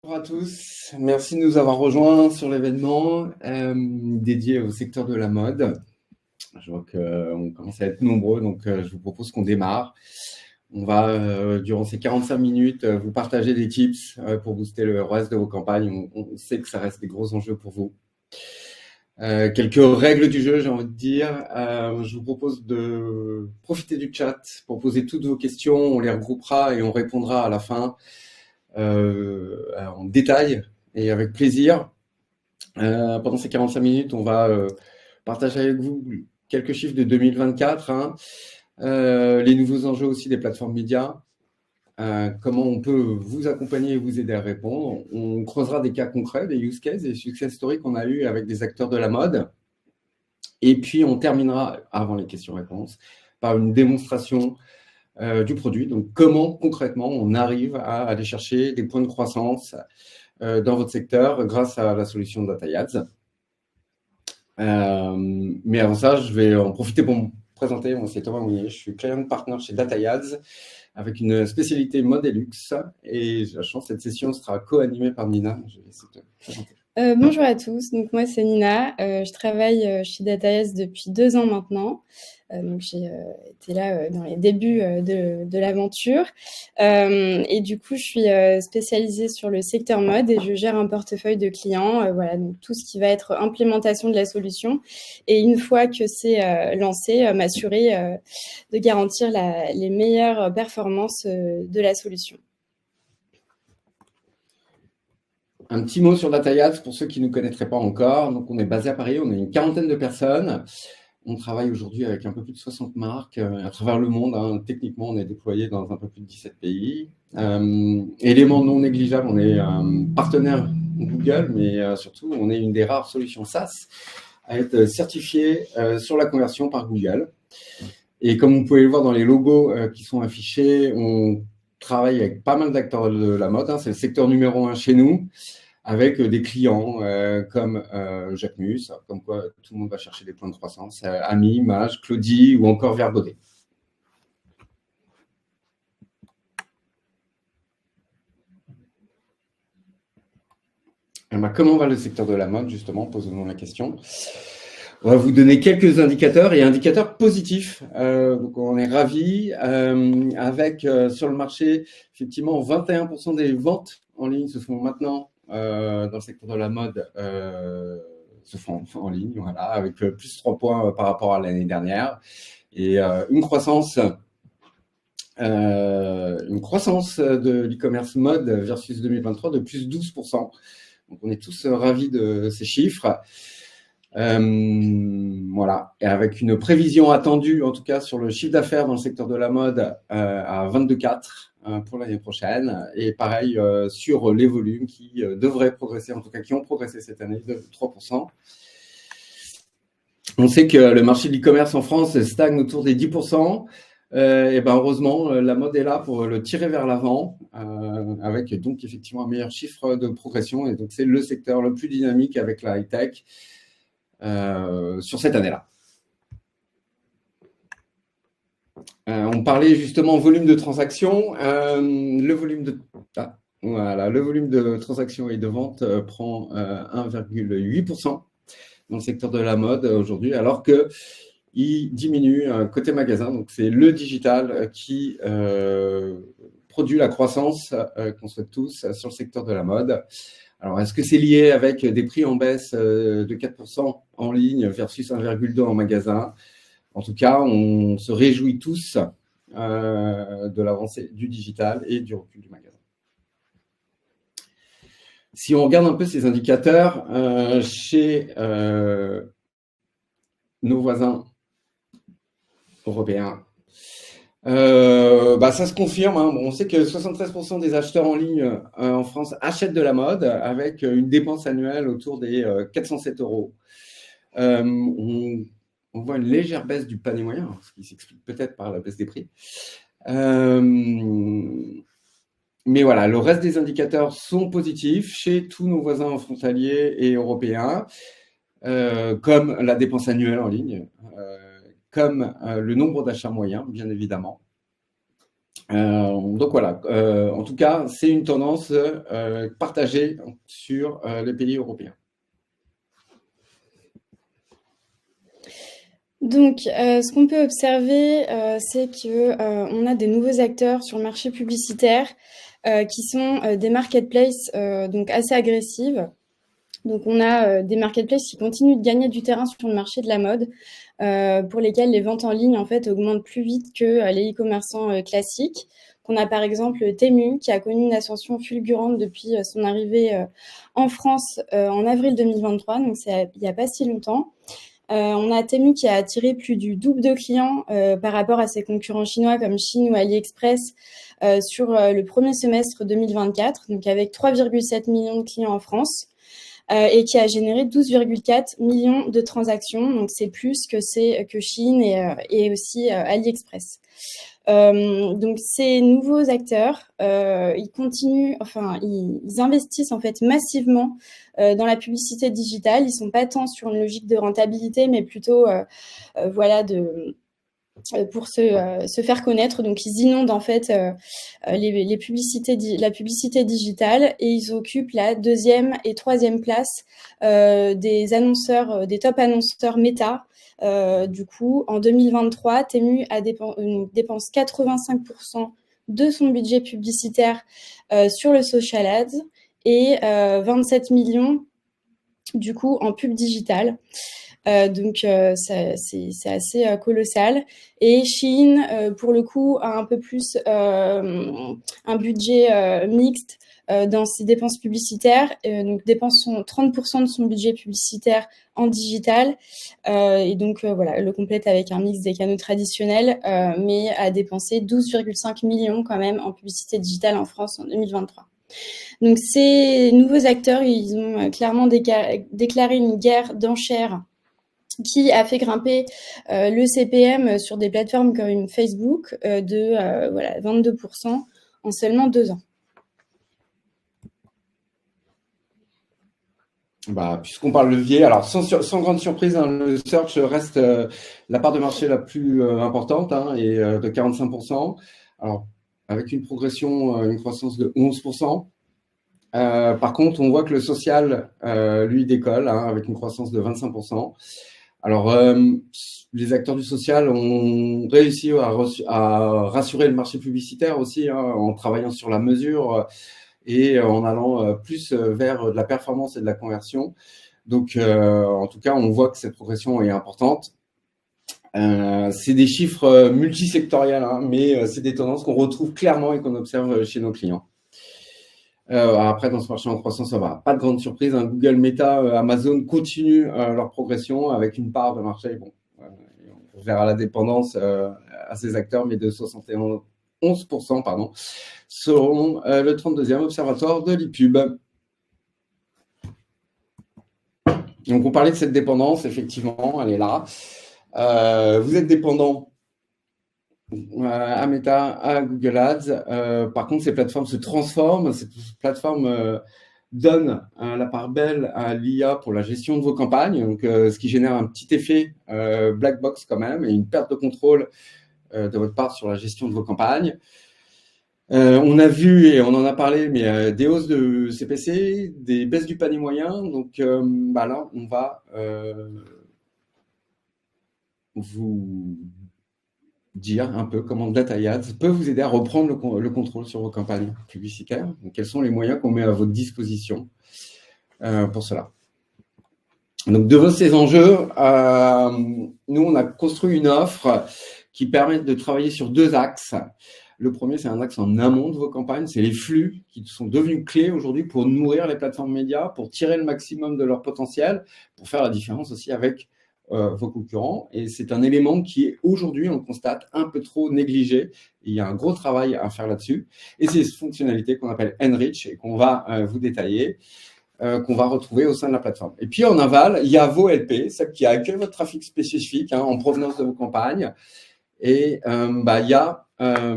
Bonjour à tous, merci de nous avoir rejoints sur l'événement dédié au secteur de la mode. Je vois qu'on commence à être nombreux, donc je vous propose qu'on démarre. On va, durant ces 45 minutes, vous partager des tips pour booster le reste de vos campagnes. On sait que ça reste des gros enjeux pour vous. Quelques règles du jeu, j'ai envie de dire. Je vous propose de profiter du chat pour poser toutes vos questions. On les regroupera et on répondra à la fin en détail et avec plaisir. Pendant ces 45 minutes, on va partager avec vous quelques chiffres de 2024, les nouveaux enjeux aussi des plateformes médias, comment on peut vous accompagner et vous aider à répondre. On creusera des cas concrets, des use cases, des success stories qu'on a eu avec des acteurs de la mode. Et puis, on terminera, avant les questions-réponses, par une démonstration du produit. Donc, comment concrètement on arrive à aller chercher des points de croissance dans votre secteur grâce à la solution DataYads. Mais avant ça, je vais en profiter pour me présenter. Moi, c'est Thomas Mounier, je suis client partner chez DataYads avec une spécialité mode et luxe. Et j'ai la chance, cette session sera co-animée par Nina. Je vais essayer de te présenter. Bonjour à tous, donc moi c'est Nina, je travaille chez DataYads depuis 2 ans maintenant. Donc j'ai été là dans les débuts de l'aventure. Et du coup, je suis spécialisée sur le secteur mode et je gère un portefeuille de clients. Voilà, donc tout ce qui va être implémentation de la solution. Et une fois que c'est lancé, m'assurer de garantir les meilleures performances de la solution. Un petit mot sur DataYads pour ceux qui ne nous connaîtraient pas encore. Donc, on est basé à Paris, on est une quarantaine de personnes. On travaille aujourd'hui avec un peu plus de 60 marques à travers le monde. Techniquement, on est déployé dans un peu plus de 17 pays. Élément non négligeable, on est partenaire Google, mais surtout, on est une des rares solutions SaaS à être certifiée sur la conversion par Google. Et comme vous pouvez le voir dans les logos qui sont affichés, on travaille avec pas mal d'acteurs de la mode. C'est le secteur numéro 1 chez nous, avec des clients comme Jacquemus, comme quoi tout le monde va chercher des points de croissance, Ami, Mage, Claudie ou encore Verbaudet. Comment va le secteur de la mode, justement? Posons-nous la question. On va vous donner quelques indicateurs et indicateurs positifs. Donc on est ravis avec sur le marché, effectivement, 21% des ventes en ligne se font maintenant dans le secteur de la mode se font en ligne, voilà, avec plus 3 points par rapport à l'année dernière et une croissance de l'e-commerce mode versus 2023 de plus 12%. Donc on est tous ravis de ces chiffres. Voilà, et avec une prévision attendue, en tout cas sur le chiffre d'affaires dans le secteur de la mode à 22,4 pour l'année prochaine, et pareil sur les volumes qui devraient progresser, en tout cas qui ont progressé cette année de 3%. On sait que le marché de l'e-commerce en France stagne autour des 10%. Et ben heureusement, la mode est là pour le tirer vers l'avant, avec donc effectivement un meilleur chiffre de progression, et donc c'est le secteur le plus dynamique avec la high-tech sur cette année-là. On parlait justement volume de transactions. Le volume de transactions et de ventes prend 1,8% dans le secteur de la mode aujourd'hui, alors qu'il diminue côté magasin. Donc, c'est le digital qui produit la croissance qu'on souhaite tous sur le secteur de la mode. Alors, est-ce que c'est lié avec des prix en baisse de 4% en ligne versus 1,2% en magasin? En tout cas, on se réjouit tous de l'avancée du digital et du recul du magasin. Si on regarde un peu ces indicateurs chez nos voisins européens, ça se confirme. On sait que 73% des acheteurs en ligne en France achètent de la mode avec une dépense annuelle autour des 407 €. On voit une légère baisse du panier moyen, ce qui s'explique peut-être par la baisse des prix. Mais voilà, le reste des indicateurs sont positifs chez tous nos voisins frontaliers et européens, comme la dépense annuelle en ligne, comme le nombre d'achats moyens, bien évidemment. Donc voilà, en tout cas, c'est une tendance partagée sur les pays européens. Donc, ce qu'on peut observer, c'est qu'on a des nouveaux acteurs sur le marché publicitaire qui sont des marketplaces donc assez agressives. Donc, on a des marketplaces qui continuent de gagner du terrain sur le marché de la mode, pour lesquels les ventes en ligne en fait augmentent plus vite que les e-commerçants classiques. On a par exemple Temu qui a connu une ascension fulgurante depuis son arrivée en France en avril 2023, donc c'est il n'y a pas si longtemps. On a Temu qui a attiré plus du double de clients par rapport à ses concurrents chinois comme Shein ou AliExpress sur le premier semestre 2024, donc avec 3,7 millions de clients en France. Et qui a généré 12,4 millions de transactions. Donc, c'est plus que Shein et aussi AliExpress. Donc, ces nouveaux acteurs, ils investissent en fait massivement dans la publicité digitale. Ils sont pas tant sur une logique de rentabilité, mais plutôt, pour se faire connaître. Donc, ils inondent en fait la publicité digitale et ils occupent la 2e et 3e place des annonceurs, des top annonceurs Meta. Du coup, en 2023, Temu dépense 85% de son budget publicitaire sur le social ads et 27 millions du coup en pub digitale. Donc, c'est assez colossal. Et Shein, pour le coup, a un peu plus un budget mixte dans ses dépenses publicitaires. Donc, dépense 30% de son budget publicitaire en digital. Et donc, voilà, le complète avec un mix des canaux traditionnels, mais a dépensé 12,5 millions quand même en publicité digitale en France en 2023. Donc, ces nouveaux acteurs, ils ont clairement déclaré une guerre d'enchères qui a fait grimper le CPM sur des plateformes comme Facebook de 22% en seulement 2 ans. Puisqu'on parle levier, alors sans grande surprise, hein, le search reste la part de marché la plus importante et de 45%. Alors, avec une progression, une croissance de 11%. Par contre, on voit que le social, lui, décolle avec une croissance de 25%. Alors, les acteurs du social ont réussi à rassurer le marché publicitaire aussi en travaillant sur la mesure et en allant plus vers de la performance et de la conversion. Donc, en tout cas, on voit que cette progression est importante. C'est des chiffres multisectoriels, mais c'est des tendances qu'on retrouve clairement et qu'on observe chez nos clients. Après, dans ce marché en croissance, ça va. Pas de grande surprise. Google, Meta, Amazon continuent leur progression avec une part de marché. Bon, on verra la dépendance à ces acteurs, mais de 71% pardon, selon le 32e observatoire de l'IPUB. Donc, on parlait de cette dépendance, effectivement, elle est là. Vous êtes dépendant à Meta, à Google Ads. Par contre, ces plateformes se transforment. Ces plateformes donnent la part belle à l'IA pour la gestion de vos campagnes, donc, ce qui génère un petit effet black box quand même et une perte de contrôle de votre part sur la gestion de vos campagnes. On a vu, et on en a parlé, mais des hausses de CPC, des baisses du panier moyen. Donc là, on va vous dire un peu comment Data Ads peut vous aider à reprendre le contrôle sur vos campagnes publicitaires. Donc, quels sont les moyens qu'on met à votre disposition pour cela. Donc, devant ces enjeux, nous, on a construit une offre qui permet de travailler sur 2 axes. Le premier, c'est un axe en amont de vos campagnes. C'est les flux qui sont devenus clés aujourd'hui pour nourrir les plateformes médias, pour tirer le maximum de leur potentiel, pour faire la différence aussi avec vos concurrents. Et c'est un élément qui est aujourd'hui, on constate, un peu trop négligé. Il y a un gros travail à faire là-dessus. Et c'est cette fonctionnalité qu'on appelle Enrich et qu'on va vous détailler, qu'on va retrouver au sein de la plateforme. Et puis en aval, il y a vos LP, celles qui accueillent votre trafic spécifique en provenance de vos campagnes. Et il y a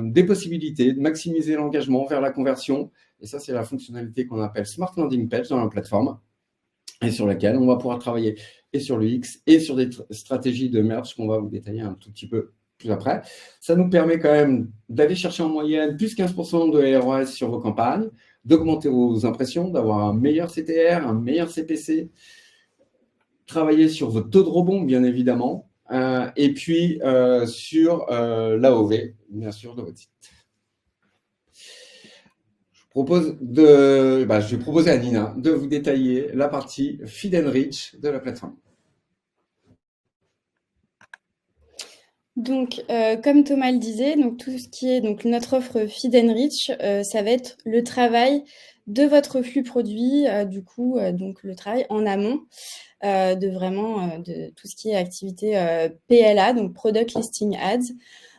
des possibilités de maximiser l'engagement vers la conversion. Et ça, c'est la fonctionnalité qu'on appelle Smart Landing Page dans la plateforme et sur laquelle on va pouvoir travailler et sur l'UX et sur des stratégies de merge qu'on va vous détailler un tout petit peu plus après. Ça nous permet quand même d'aller chercher en moyenne plus 15% de ROAS sur vos campagnes, d'augmenter vos impressions, d'avoir un meilleur CTR, un meilleur CPC, travailler sur votre taux de rebond, bien évidemment, et puis sur l'AOV, bien sûr, de votre site. Je vais proposer à Nina de vous détailler la partie Feed and Reach de la plateforme. Donc, comme Thomas le disait, donc tout ce qui est donc notre offre Feed and Reach, ça va être le travail de votre flux produit, donc le travail en amont, de tout ce qui est activité PLA, donc Product Listing Ads.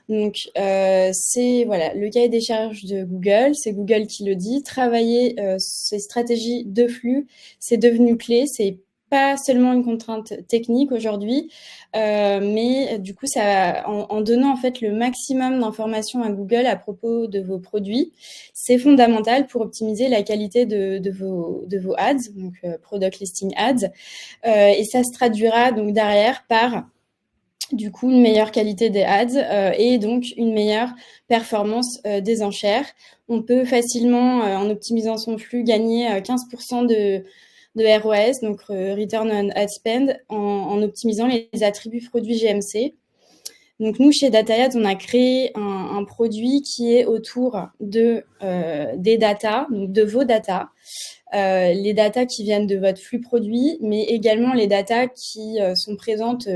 Donc, c'est le cahier des charges de Google, c'est Google qui le dit. Travailler ces stratégies de flux, c'est devenu clé, c'est pas seulement une contrainte technique aujourd'hui, mais du coup, en donnant en fait le maximum d'informations à Google à propos de vos produits, c'est fondamental pour optimiser la qualité de vos ads, donc Product Listing Ads, et ça se traduira donc derrière par du coup une meilleure qualité des ads et donc une meilleure performance des enchères. On peut facilement, en optimisant son flux, gagner 15% de ROAS, donc Return on Ad Spend, en optimisant les attributs produits GMC. Donc nous, chez DataYads, on a créé un produit qui est autour des datas, donc de vos datas, les datas qui viennent de votre flux produit, mais également les datas qui sont présentes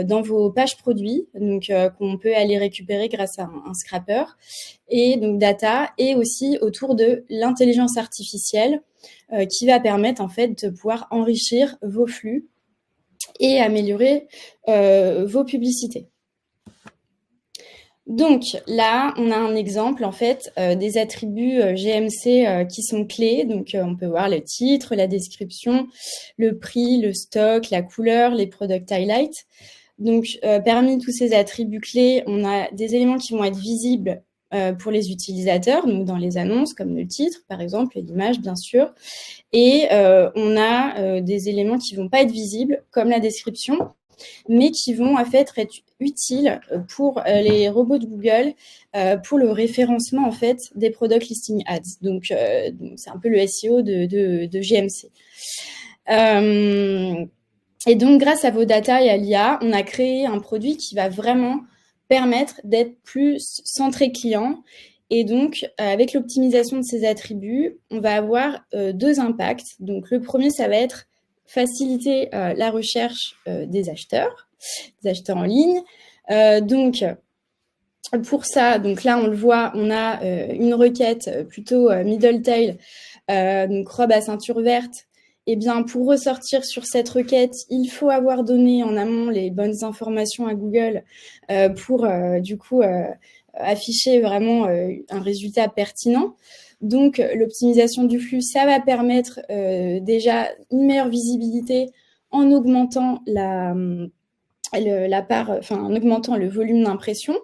dans vos pages produits, donc qu'on peut aller récupérer grâce à un scrapper, et donc data, et aussi autour de l'intelligence artificielle qui va permettre en fait de pouvoir enrichir vos flux et améliorer vos publicités. Donc là, on a un exemple en fait des attributs GMC qui sont clés. Donc on peut voir le titre, la description, le prix, le stock, la couleur, les product highlights. Donc parmi tous ces attributs clés, on a des éléments qui vont être visibles pour les utilisateurs, donc dans les annonces comme le titre par exemple et l'image bien sûr. Et on a des éléments qui vont pas être visibles comme la description, mais qui vont en fait être utiles pour les robots de Google pour le référencement en fait des product listing ads. Donc c'est un peu le SEO de GMC. Et donc grâce à vos data et à l'IA, on a créé un produit qui va vraiment permettre d'être plus centré client. Et donc, avec l'optimisation de ces attributs, on va avoir deux impacts. Donc, le premier, ça va être faciliter la recherche des acheteurs en ligne. Donc, pour ça, donc là, on le voit, on a une requête plutôt middle tail, donc robe à ceinture verte. Eh bien, pour ressortir sur cette requête, il faut avoir donné en amont les bonnes informations à Google pour, du coup, afficher vraiment un résultat pertinent. Donc, l'optimisation du flux, ça va permettre déjà une meilleure visibilité en augmentant en augmentant le volume d'impression.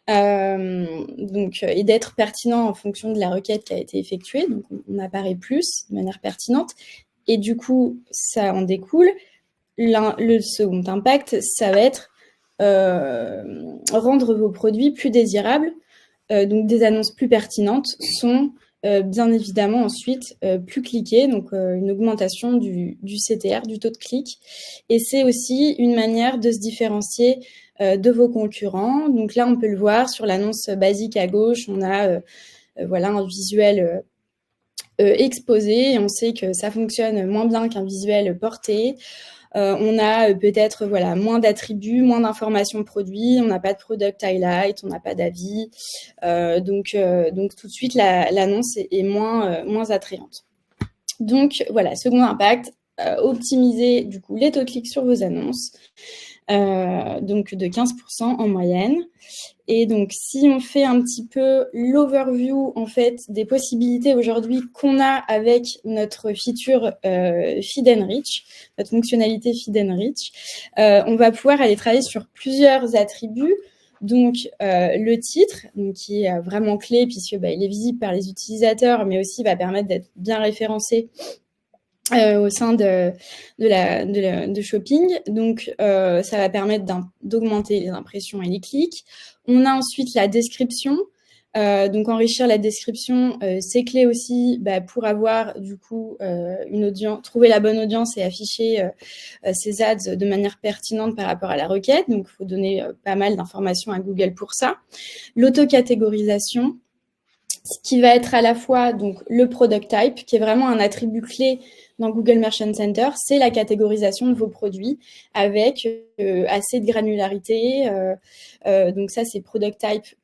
Et d'être pertinent en fonction de la requête qui a été effectuée. Donc, on apparaît plus de manière pertinente. Et du coup, ça en découle. Le second impact, ça va être rendre vos produits plus désirables. Donc, des annonces plus pertinentes sont bien évidemment ensuite plus cliquées, donc une augmentation du CTR, du taux de clic. Et c'est aussi une manière de se différencier de vos concurrents. Donc là, on peut le voir sur l'annonce basique à gauche, on a un visuel exposé et on sait que ça fonctionne moins bien qu'un visuel porté. On a peut-être moins d'attributs, moins d'informations produits, on n'a pas de product highlight, on n'a pas d'avis. Donc tout de suite, l'annonce est moins attrayante. Donc voilà, second impact, optimiser du coup les taux de clic sur vos annonces, donc de 15% en moyenne. Et donc, si on fait un petit peu l'overview en fait des possibilités aujourd'hui qu'on a avec notre feature Feed and Reach, notre fonctionnalité Feed and Reach, on va pouvoir aller travailler sur plusieurs attributs. Donc, le titre, donc, qui est vraiment clé puisque il est visible par les utilisateurs, mais aussi va permettre d'être bien référencé au sein de shopping. Donc, ça va permettre d'augmenter les impressions et les clics. On a ensuite la description. Donc, enrichir la description, c'est clé aussi pour avoir du coup une audience, trouver la bonne audience et afficher ces ads de manière pertinente par rapport à la requête. Donc, il faut donner pas mal d'informations à Google pour ça. L'autocatégorisation, ce qui va être à la fois donc le product type, qui est vraiment un attribut clé dans Google Merchant Center, c'est la catégorisation de vos produits avec assez de granularité. Donc ça, c'est product type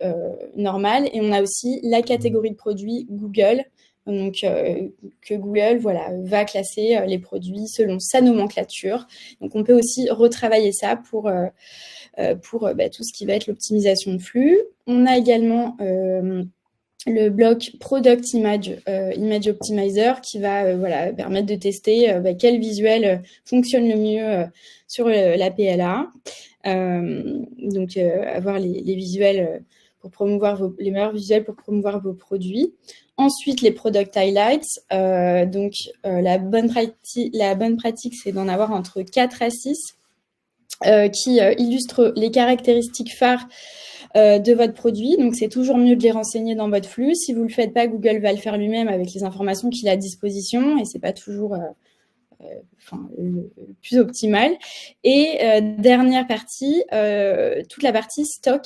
normal. Et on a aussi la catégorie de produits Google, donc que Google va classer les produits selon sa nomenclature. Donc on peut aussi retravailler ça pour tout ce qui va être l'optimisation de flux. On a également le bloc Product Image Optimizer qui va permettre de tester quel visuel fonctionne le mieux sur la PLA. Donc, avoir les visuels pour promouvoir les meilleurs visuels pour promouvoir vos produits. Ensuite, les Product Highlights. La bonne pratique, c'est d'en avoir entre 4 à 6 qui illustrent les caractéristiques phares de votre produit. Donc, c'est toujours mieux de les renseigner dans votre flux. Si vous ne le faites pas, Google va le faire lui-même avec les informations qu'il a à disposition et ce n'est pas toujours le plus optimal. Et dernière partie, toute la partie stock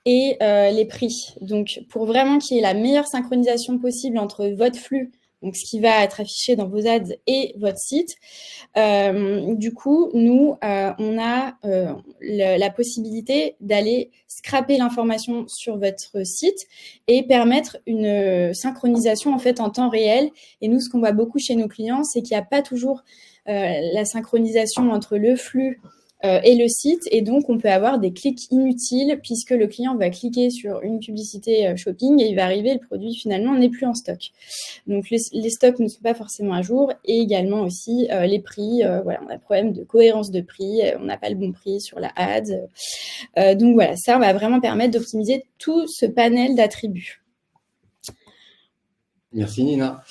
et les prix. Donc, pour vraiment qu'il y ait la meilleure synchronisation possible entre votre flux, donc ce qui va être affiché dans vos ads et votre site, du coup, nous, on a la possibilité d'aller scraper l'information sur votre site et permettre une synchronisation en fait en temps réel. Et nous, ce qu'on voit beaucoup chez nos clients, c'est qu'il n'y a pas toujours la synchronisation entre le flux et le site, et donc on peut avoir des clics inutiles puisque le client va cliquer sur une publicité shopping et il va arriver, le produit finalement n'est plus en stock. Donc les stocks ne sont pas forcément à jour, et également aussi les prix, on a un problème de cohérence de prix, on n'a pas le bon prix sur la ad. Donc voilà, ça va vraiment permettre d'optimiser tout ce panel d'attributs. Merci Nina.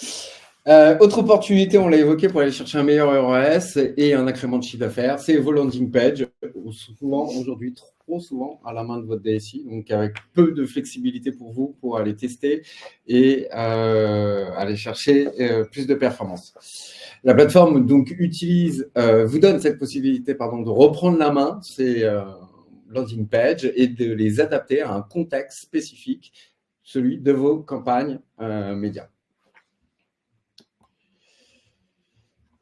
Autre opportunité, on l'a évoqué, pour aller chercher un meilleur ROAS et un incrément de chiffre d'affaires, c'est vos landing pages, souvent aujourd'hui, trop souvent à la main de votre DSI, donc avec peu de flexibilité pour vous pour aller tester et aller chercher plus de performance. La plateforme donc vous donne cette possibilité de reprendre la main ces landing pages et de les adapter à un contexte spécifique, celui de vos campagnes médias.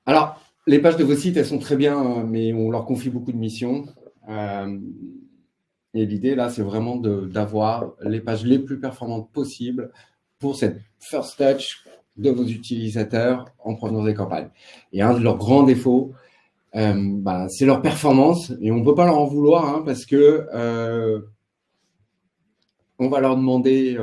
Alors, les pages de vos sites, elles sont très bien, mais on leur confie beaucoup de missions. Et l'idée, là, c'est vraiment d'avoir les pages les plus performantes possibles pour cette first touch de vos utilisateurs en provenance des campagnes. Et un de leurs grands défauts, c'est leur performance. Et on ne peut pas leur en vouloir parce que on va leur demander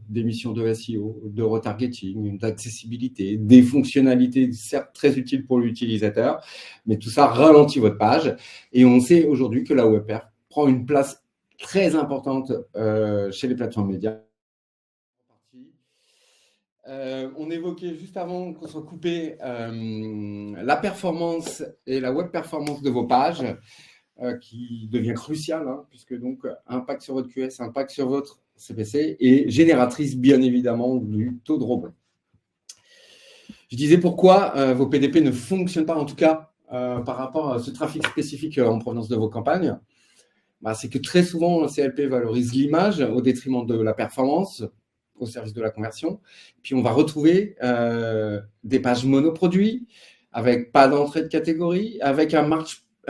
des missions de SEO, de retargeting, d'accessibilité, des fonctionnalités certes très utiles pour l'utilisateur, mais tout ça ralentit votre page. Et on sait aujourd'hui que la WebPerf prend une place très importante chez les plateformes médias. On évoquait juste avant qu'on soit coupé la performance et la web performance de vos pages qui devient cruciale, puisque donc impact sur votre QS, impact sur votre CPC et génératrice bien évidemment du taux de rebond. Je disais pourquoi vos PDP ne fonctionnent pas, en tout cas par rapport à ce trafic spécifique en provenance de vos campagnes. C'est que très souvent, le CLP valorise l'image au détriment de la performance au service de la conversion. Puis on va retrouver des pages monoproduits avec pas d'entrée de catégorie, avec un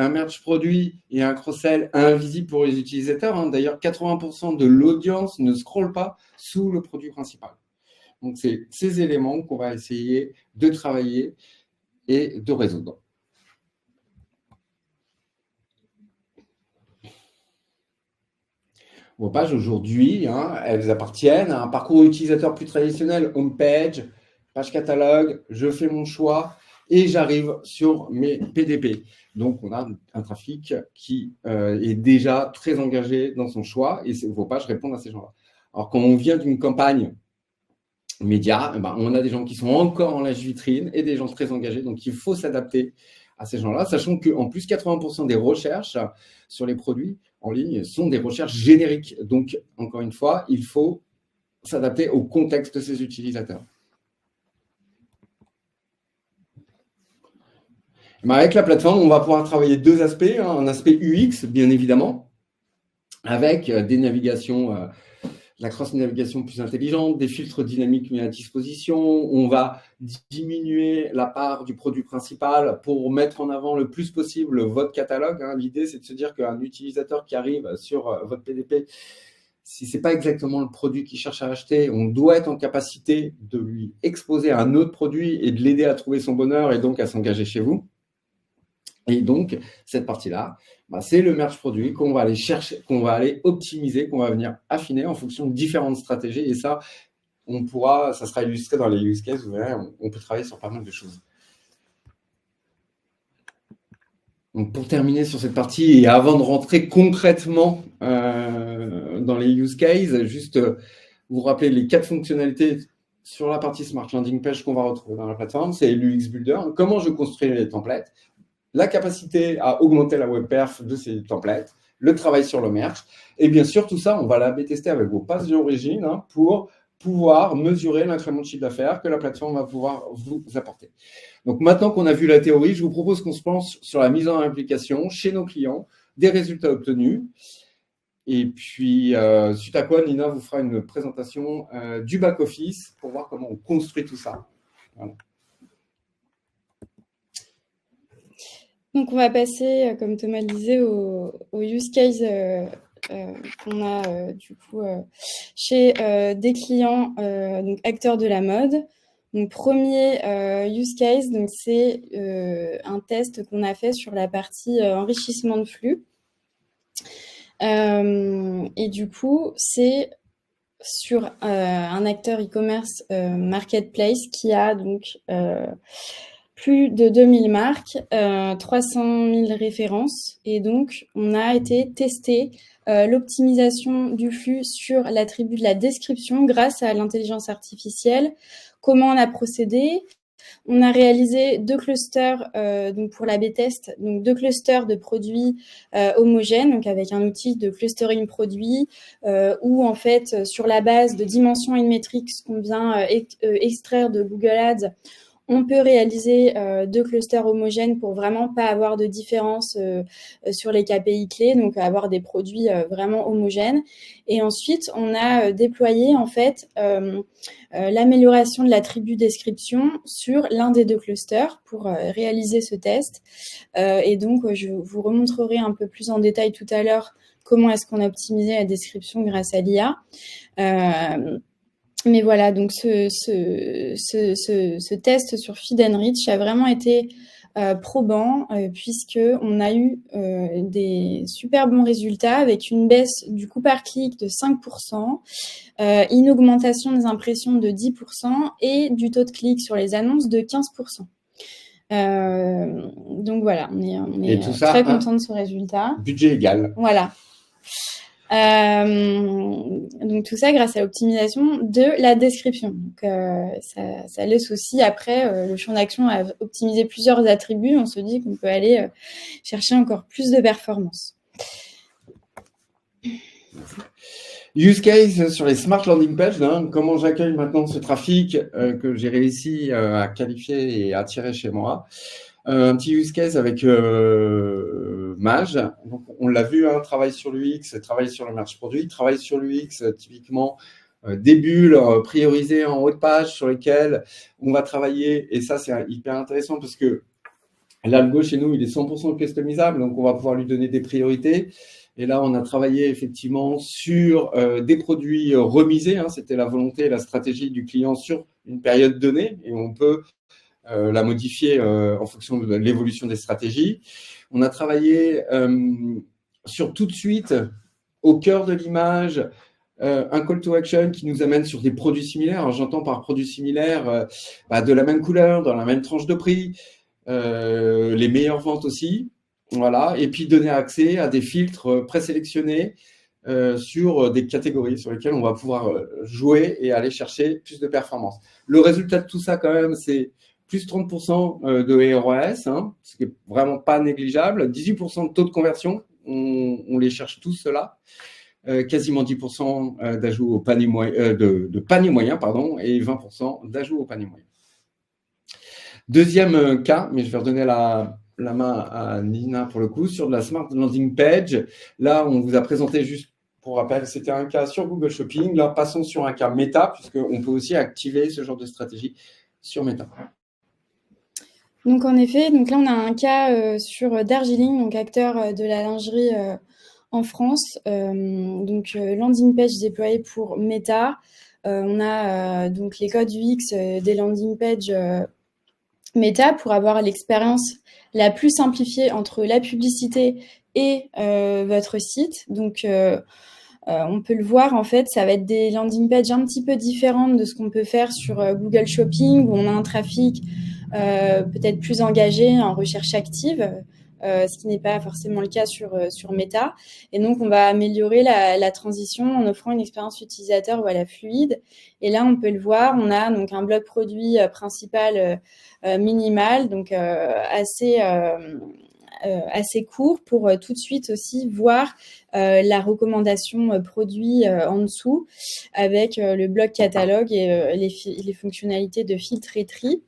merge produit et un cross-sell invisible pour les utilisateurs. D'ailleurs, 80% de l'audience ne scrolle pas sous le produit principal. Donc, c'est ces éléments qu'on va essayer de travailler et de résoudre. Vos pages aujourd'hui, elles appartiennent à un parcours utilisateur plus traditionnel, homepage, page catalogue, je fais mon choix et j'arrive sur mes PDP. Donc, on a un trafic qui est déjà très engagé dans son choix et vos pages répondent à ces gens-là. Alors, quand on vient d'une campagne médias, on a des gens qui sont encore en lèche-vitrine et des gens très engagés. Donc, il faut s'adapter à ces gens-là, sachant qu'en plus, 80% des recherches sur les produits en ligne sont des recherches génériques. Donc, encore une fois, il faut s'adapter au contexte de ces utilisateurs. Avec la plateforme, on va pouvoir travailler deux aspects. Un aspect UX, bien évidemment, avec des navigations, la cross-navigation plus intelligente, des filtres dynamiques mis à disposition. On va diminuer la part du produit principal pour mettre en avant le plus possible votre catalogue. L'idée, c'est de se dire qu'un utilisateur qui arrive sur votre PDP, si ce n'est pas exactement le produit qu'il cherche à acheter, on doit être en capacité de lui exposer un autre produit et de l'aider à trouver son bonheur et donc à s'engager chez vous. Et donc, cette partie-là, c'est le merge produit qu'on va aller chercher, qu'on va aller optimiser, qu'on va venir affiner en fonction de différentes stratégies. Et ça, ça sera illustré dans les use cases. Vous verrez, on peut travailler sur pas mal de choses. Donc, pour terminer sur cette partie, et avant de rentrer concrètement dans les use cases, juste vous rappeler les 4 fonctionnalités sur la partie Smart Landing Page qu'on va retrouver dans la plateforme. C'est l'UX Builder, comment je construis les templates, la capacité à augmenter la web perf de ces templates, le travail sur le merge. Et bien sûr, tout ça, on va l'A/B tester avec vos pages d'origine pour pouvoir mesurer l'incrément de chiffre d'affaires que la plateforme va pouvoir vous apporter. Donc, maintenant qu'on a vu la théorie, je vous propose qu'on se pense sur la mise en application chez nos clients, des résultats obtenus. Et puis, suite à quoi, Nina vous fera une présentation du back-office pour voir comment on construit tout ça. Voilà. Donc, on va passer, comme Thomas le disait, au use case qu'on a du coup chez des clients donc acteurs de la mode. Donc, premier use case, donc c'est un test qu'on a fait sur la partie enrichissement de flux. Et du coup, c'est sur un acteur e-commerce marketplace qui a donc plus de 2000 marques, 300 000 références. Et donc, on a été tester l'optimisation du flux sur l'attribut de la description grâce à l'intelligence artificielle. Comment on a procédé ? On a réalisé 2 clusters donc pour l'A/B test, donc 2 clusters de produits homogènes, donc avec un outil de clustering produit où en fait sur la base de dimensions et de métriques qu'on vient extraire de Google Ads, on peut réaliser 2 clusters homogènes pour vraiment pas avoir de différence sur les KPI clés, donc avoir des produits vraiment homogènes. Et ensuite, on a déployé en fait l'amélioration de l'attribut description sur l'un des 2 clusters pour réaliser ce test. Et donc, je vous remontrerai un peu plus en détail tout à l'heure comment est-ce qu'on a optimisé la description grâce à l'IA. Mais voilà, donc ce test sur Feed and Reach a vraiment été probant puisqu'on a eu des super bons résultats avec une baisse du coût par clic de 5%, une augmentation des impressions de 10% et du taux de clic sur les annonces de 15%. Donc voilà, on est très content de ce résultat. Budget égal. Voilà. Donc tout ça grâce à l'optimisation de la description. Donc ça laisse aussi après le champ d'action à optimiser plusieurs attributs. On se dit qu'on peut aller chercher encore plus de performance. Use case sur les smart landing pages, comment j'accueille maintenant ce trafic que j'ai réussi à qualifier et attirer chez moi. Un petit use case avec Mage. Donc, on l'a vu, travail sur l'UX, travail sur le merge produit, travail sur l'UX, typiquement des bulles priorisées en haut de page sur lesquelles on va travailler. Et ça, c'est hyper intéressant parce que l'algo chez nous, il est 100% customisable, donc on va pouvoir lui donner des priorités. Et là, on a travaillé effectivement sur des produits remisés. C'était la volonté et la stratégie du client sur une période donnée. Et on peut la modifier en fonction de l'évolution des stratégies. On a travaillé sur tout de suite, au cœur de l'image, un call to action qui nous amène sur des produits similaires. Alors, j'entends par produits similaires de la même couleur, dans la même tranche de prix, les meilleures ventes aussi. Voilà. Et puis, donner accès à des filtres présélectionnés sur des catégories sur lesquelles on va pouvoir jouer et aller chercher plus de performance. Le résultat de tout ça, quand même, c'est plus 30% de ROAS, hein, ce qui n'est vraiment pas négligeable, 18% de taux de conversion, on les cherche tous ceux-là, quasiment 10% d'ajout au panier moyen, de panier moyen, pardon, et 20% d'ajout au panier moyen. Deuxième cas, mais je vais redonner la main à Nina pour le coup, sur de la Smart Landing Page. Là, on vous a présenté juste pour rappel, c'était un cas sur Google Shopping. Là, passons sur un cas Meta, puisqu'on peut aussi activer ce genre de stratégie sur Meta. Donc, en effet, donc là, on a un cas sur Darjeeling, donc acteur de la lingerie en France. Donc, landing page déployée pour Meta. On a donc les codes UX des landing pages Meta pour avoir l'expérience la plus simplifiée entre la publicité et votre site. Donc, on peut le voir, en fait, ça va être des landing pages un petit peu différentes de ce qu'on peut faire sur Google Shopping, où on a un trafic peut-être plus engagé en recherche active, ce qui n'est pas forcément le cas sur Meta. Et donc, on va améliorer la transition en offrant une expérience utilisateur voilà, fluide. Et là, on peut le voir, on a donc un bloc produit principal minimal, donc assez court pour tout de suite aussi voir la recommandation produit en dessous avec le bloc catalogue et les fonctionnalités de filtre et tri.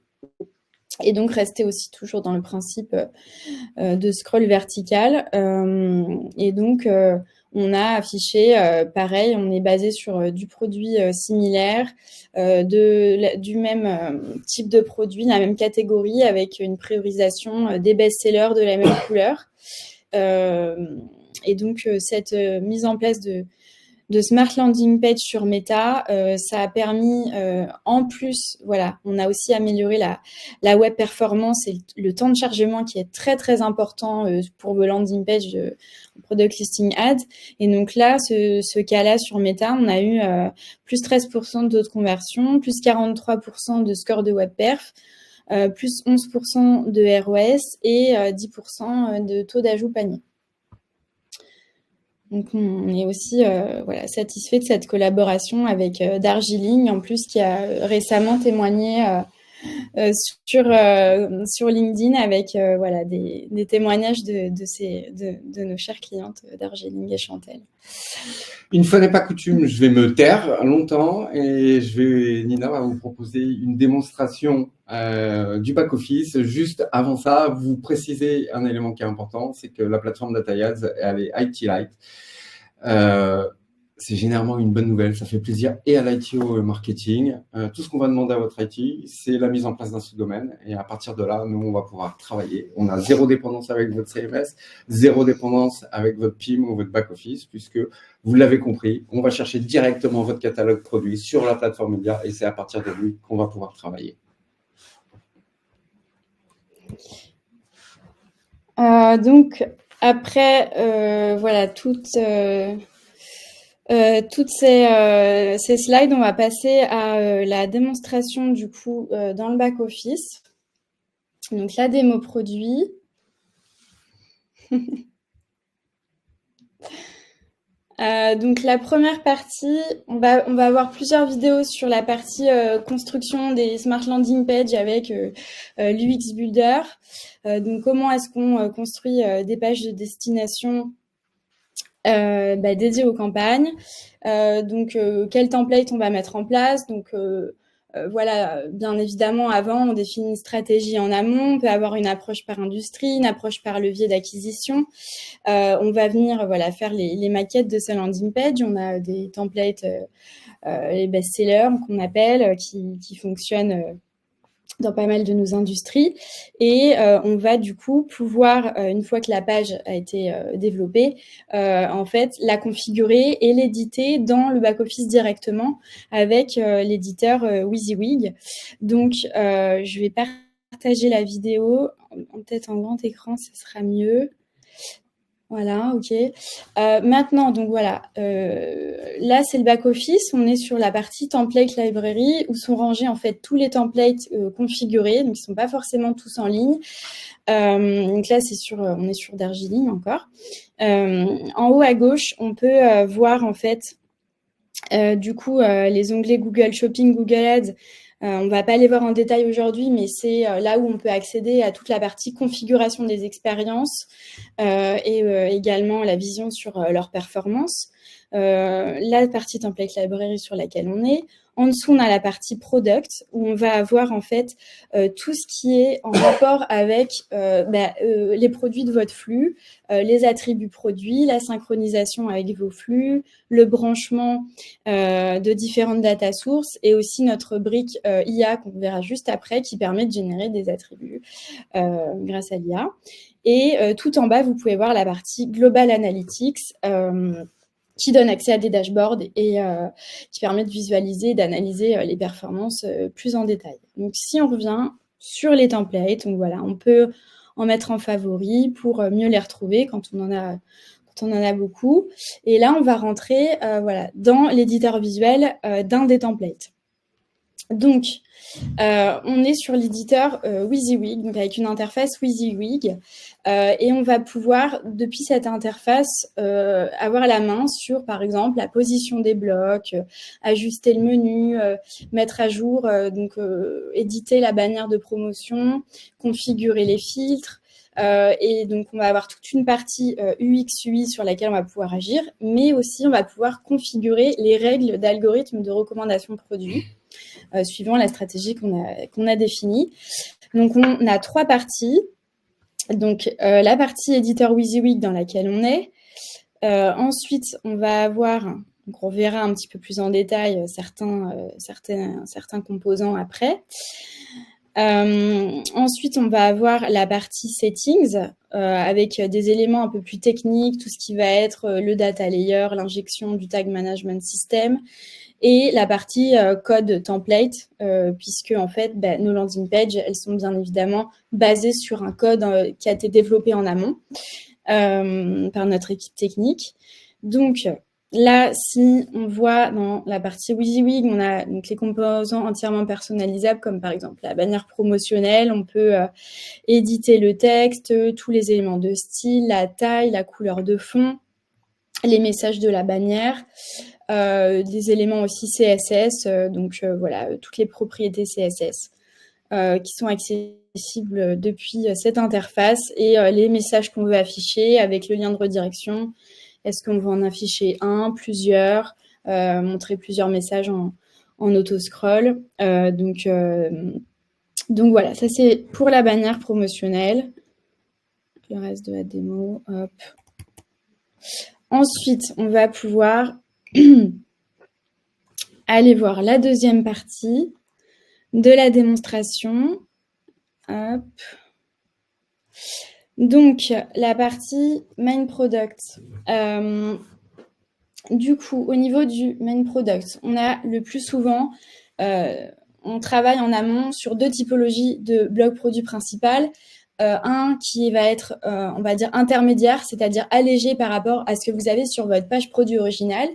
Et donc, rester aussi toujours dans le principe de scroll vertical. Et donc, on a affiché, pareil, on est basé sur du produit similaire, du même type de produit, la même catégorie, avec une priorisation des best-sellers de la même couleur. Et donc, cette mise en place de Smart Landing Page sur Meta, ça a permis, en plus, voilà, on a aussi amélioré la web performance et le temps de chargement qui est très, très important pour vos landing pages de Product Listing Ads. Et donc là, ce cas-là sur Meta, on a eu plus 13% de taux de conversion, plus 43% de score de web perf, plus 11% de ROS et 10% de taux d'ajout panier. Donc, on est aussi voilà, satisfait de cette collaboration avec Darjeeling, en plus, qui a récemment témoigné sur LinkedIn avec voilà, des témoignages de nos chères clientes Darjeeling et Chantel. Une fois n'est pas coutume, je vais me taire longtemps et Nina va vous proposer une démonstration du back-office. Juste avant ça, vous précisez un élément qui est important, c'est que la plateforme DataYads, elle est IT Light. C'est généralement une bonne nouvelle, ça fait plaisir et à l'ITO et au marketing. Tout ce qu'on va demander à votre IT, c'est la mise en place d'un sous-domaine et à partir de là, nous, on va pouvoir travailler. On a zéro dépendance avec votre CMS, zéro dépendance avec votre PIM ou votre back-office, puisque vous l'avez compris, on va chercher directement votre catalogue produit sur la plateforme média et c'est à partir de lui qu'on va pouvoir travailler. Donc, après, voilà, toutes ces slides, on va passer à la démonstration du coup dans le back-office. Donc, la démo produit. Donc, la première partie, on va avoir plusieurs vidéos sur la partie construction des Smart Landing Page avec l'UX Builder. Donc, comment est-ce qu'on construit des pages de destination dédiées aux campagnes. Donc, quel template on va mettre en place. Donc, voilà, bien évidemment, avant, on définit une stratégie en amont. On peut avoir une approche par industrie, une approche par levier d'acquisition. On va venir voilà, faire les maquettes de ce landing page. On a des templates, les best-sellers qu'on appelle, qui fonctionnent dans pas mal de nos industries. Et on va du coup pouvoir, une fois que la page a été développée, en fait, la configurer et l'éditer dans le back-office directement avec l'éditeur WYSIWYG. Donc, je vais partager la vidéo, peut-être en grand écran, ce sera mieux. Voilà, OK. Maintenant, donc voilà, là, c'est le back office. On est sur la partie template library où sont rangés en fait tous les templates configurés, donc ils sont pas forcément tous en ligne. Donc là, on est sur Darjeeling encore. En haut à gauche, on peut voir en fait du coup les onglets Google Shopping, Google Ads. On ne va pas les voir en détail aujourd'hui, mais c'est là où on peut accéder à toute la partie configuration des expériences et également la vision sur leur performance. La partie template library sur laquelle on est. En dessous, on a la partie product où on va avoir en fait tout ce qui est en rapport avec les produits de votre flux, les attributs produits, la synchronisation avec vos flux, le branchement de différentes data sources et aussi notre brique IA qu'on verra juste après qui permet de générer des attributs grâce à l'IA. Et tout en bas, vous pouvez voir la partie Global Analytics qui donne accès à des dashboards et qui permet de visualiser et d'analyser les performances plus en détail. Donc, si on revient sur les templates, donc voilà, on peut en mettre en favori pour mieux les retrouver quand on en a beaucoup. Et là, on va rentrer voilà, dans l'éditeur visuel d'un des templates. Donc, on est sur l'éditeur WYSIWYG, donc avec une interface WYSIWYG, et on va pouvoir, depuis cette interface, avoir la main sur, par exemple, la position des blocs, ajuster le menu, mettre à jour, éditer la bannière de promotion, configurer les filtres. Et donc, on va avoir toute une partie UX/UI sur laquelle on va pouvoir agir, mais aussi on va pouvoir configurer les règles d'algorithme de recommandation de produits. Suivant la stratégie qu'on a définie. Donc, on a 3 parties. Donc, la partie éditeur WYSIWYG dans laquelle on est. Ensuite, on va avoir, donc on verra un petit peu plus en détail certains composants après. Ensuite, on va avoir la partie settings avec des éléments un peu plus techniques, tout ce qui va être le data layer, l'injection du tag management system, et la partie code template, puisque en fait, nos landing pages, elles sont bien évidemment basées sur un code qui a été développé en amont par notre équipe technique. Donc là, si on voit dans la partie WYSIWYG, on a donc les composants entièrement personnalisables, comme par exemple la bannière promotionnelle. On peut éditer le texte, tous les éléments de style, la taille, la couleur de fond, les messages de la bannière. Des éléments aussi CSS, voilà, toutes les propriétés CSS qui sont accessibles depuis cette interface et les messages qu'on veut afficher avec le lien de redirection. Est-ce qu'on veut en afficher un, plusieurs, montrer plusieurs messages en auto-scroll. Donc voilà, ça c'est pour la bannière promotionnelle. Le reste de la démo, hop. Ensuite, on va pouvoir aller voir la deuxième partie de la démonstration. Hop. Donc, la partie main product. Du coup, au niveau du main product, on a le plus souvent, on travaille en amont sur 2 typologies de bloc produit principal. Un qui va être, on va dire, intermédiaire, c'est-à-dire allégé par rapport à ce que vous avez sur votre page produit originale,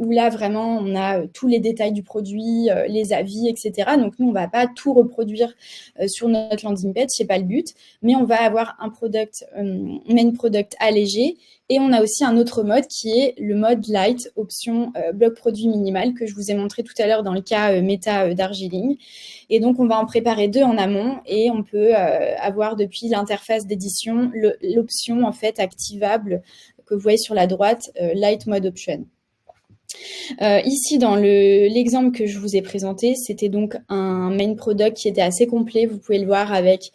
où là, vraiment, on a tous les détails du produit, les avis, etc. Donc, nous, on ne va pas tout reproduire sur notre landing page, ce n'est pas le but, mais on va avoir un main product allégé. Et on a aussi un autre mode qui est le mode light, option bloc produit minimal, que je vous ai montré tout à l'heure dans le cas méta Darjeeling. Et donc, on va en préparer 2 en amont et on peut avoir depuis l'interface d'édition l'option en fait activable que vous voyez sur la droite, Light Mode Option. Ici, dans l'exemple que je vous ai présenté, c'était donc un main product qui était assez complet. Vous pouvez le voir avec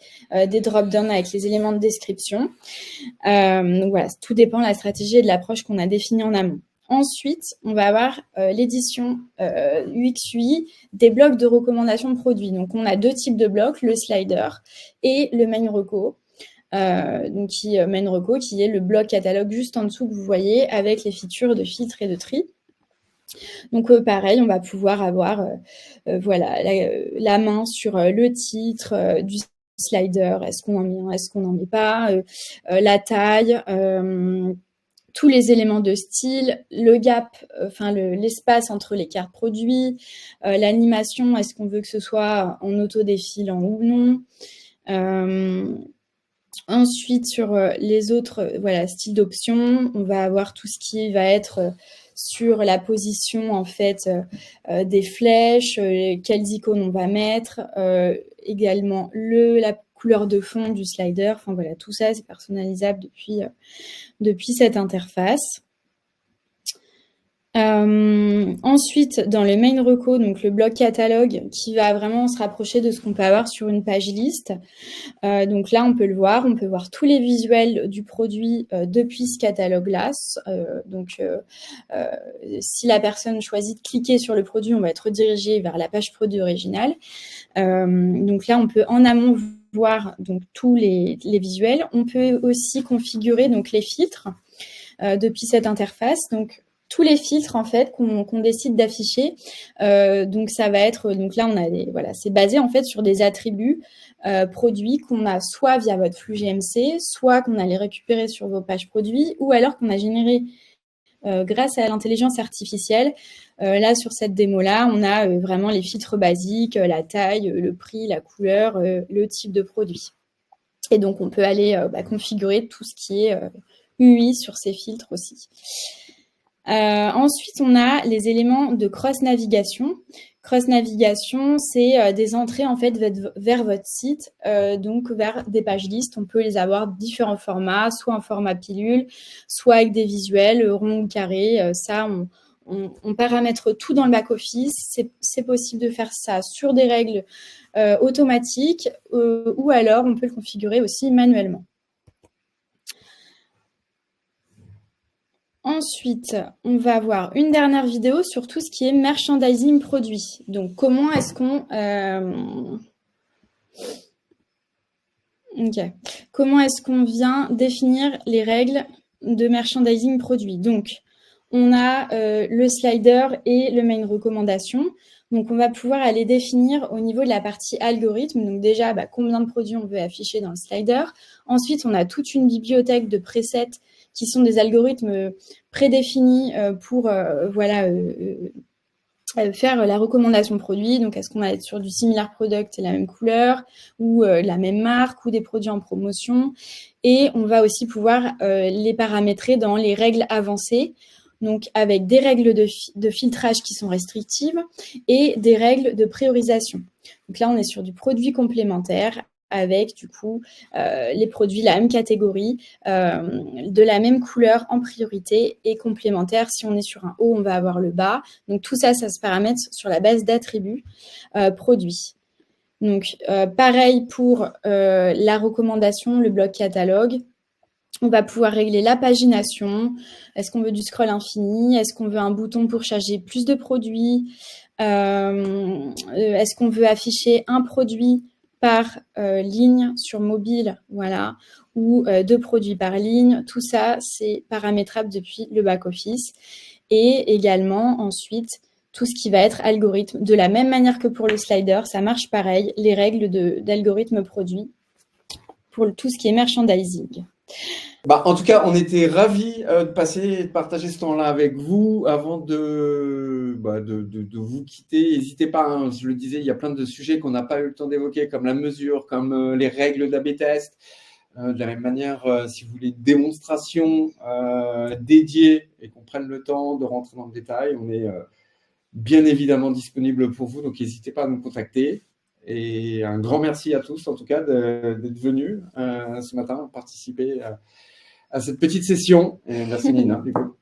des drop-downs avec les éléments de description. Donc voilà, tout dépend de la stratégie et de l'approche qu'on a définie en amont. Ensuite, on va avoir l'édition UX/UI des blocs de recommandation de produits. Donc, on a 2 types de blocs, le slider et le main reco. Main reco qui est le bloc catalogue juste en dessous que vous voyez avec les features de filtre et de tri. Donc, pareil, on va pouvoir avoir voilà, la main sur le titre du slider, est-ce qu'on en met un, est-ce qu'on n'en met pas, la taille, tous les éléments de style, le gap, l'espace entre les cartes produits, l'animation, est-ce qu'on veut que ce soit en autodéfilant ou non. Ensuite, sur les autres styles d'options, on va avoir tout ce qui va être sur la position en fait des flèches, quelles icônes on va mettre, également la couleur de fond du slider. Enfin voilà, tout ça c'est personnalisable depuis cette interface. Ensuite, dans le main reco, donc le bloc catalogue qui va vraiment se rapprocher de ce qu'on peut avoir sur une page liste. Donc là, on peut le voir, on peut voir tous les visuels du produit depuis ce catalogue-là. Si la personne choisit de cliquer sur le produit, on va être redirigé vers la page produit originale. Donc là, on peut en amont voir donc tous les visuels. On peut aussi configurer donc les filtres depuis cette interface. Donc tous les filtres en fait qu'on décide d'afficher. Donc ça va être là on a c'est basé en fait sur des attributs produits qu'on a soit via votre flux GMC, soit qu'on a les récupérer sur vos pages produits, ou alors qu'on a généré grâce à l'intelligence artificielle. Là sur cette démo là, on a vraiment les filtres basiques, la taille, le prix, la couleur, le type de produit. Et donc on peut aller configurer tout ce qui est UI sur ces filtres aussi. Ensuite, on a les éléments de cross-navigation. Cross-navigation, c'est des entrées en fait vers votre site, donc vers des pages listes. On peut les avoir de différents formats, soit en format pilule, soit avec des visuels ronds ou carrés. Ça, on paramètre tout dans le back-office. C'est possible de faire ça sur des règles automatiques ou alors on peut le configurer aussi manuellement. Ensuite, on va avoir une dernière vidéo sur tout ce qui est merchandising produit. Donc, comment est-ce qu'on vient définir les règles de merchandising produit? Donc, on a le slider et le main recommandation. Donc, on va pouvoir aller définir au niveau de la partie algorithme. Donc, déjà, combien de produits on veut afficher dans le slider. Ensuite, on a toute une bibliothèque de presets qui sont des algorithmes prédéfinis pour faire la recommandation produit. Donc, est-ce qu'on va être sur du similar product et la même couleur, ou la même marque, ou des produits en promotion. Et on va aussi pouvoir les paramétrer dans les règles avancées, donc avec des règles de filtrage qui sont restrictives et des règles de priorisation. Donc là, on est sur du produit complémentaire avec du coup les produits de la même catégorie, de la même couleur en priorité et complémentaire. Si on est sur un haut, on va avoir le bas. Donc tout ça, ça se paramètre sur la base d'attributs produits. Donc pareil pour la recommandation, le bloc catalogue. On va pouvoir régler la pagination. Est-ce qu'on veut du scroll infini? Est-ce qu'on veut un bouton pour charger plus de produits? Est-ce qu'on veut afficher un produit par ligne sur mobile, voilà, ou 2 produits par ligne? Tout ça, c'est paramétrable depuis le back-office. Et également, ensuite, tout ce qui va être algorithme. De la même manière que pour le slider, ça marche pareil, les règles d'algorithme produit pour tout ce qui est merchandising. En tout cas, on était ravis de partager ce temps-là avec vous. Avant de vous quitter, n'hésitez pas, hein, je le disais, il y a plein de sujets qu'on n'a pas eu le temps d'évoquer, comme la mesure, comme les règles d'A/B test. De la même manière, si vous voulez une démonstration dédiée et qu'on prenne le temps de rentrer dans le détail, on est bien évidemment disponible pour vous, donc n'hésitez pas à nous contacter. Et un grand merci à tous, en tout cas, d'être venus ce matin participer à cette petite session. Et merci Nina, du coup.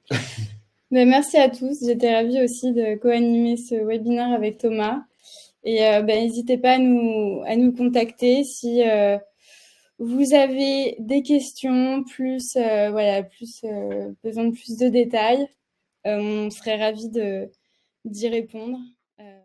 Merci à tous. J'étais ravie aussi de co-animer ce webinaire avec Thomas. Et n'hésitez pas à nous contacter si vous avez des questions, besoin de plus de détails. On serait ravis d'y répondre.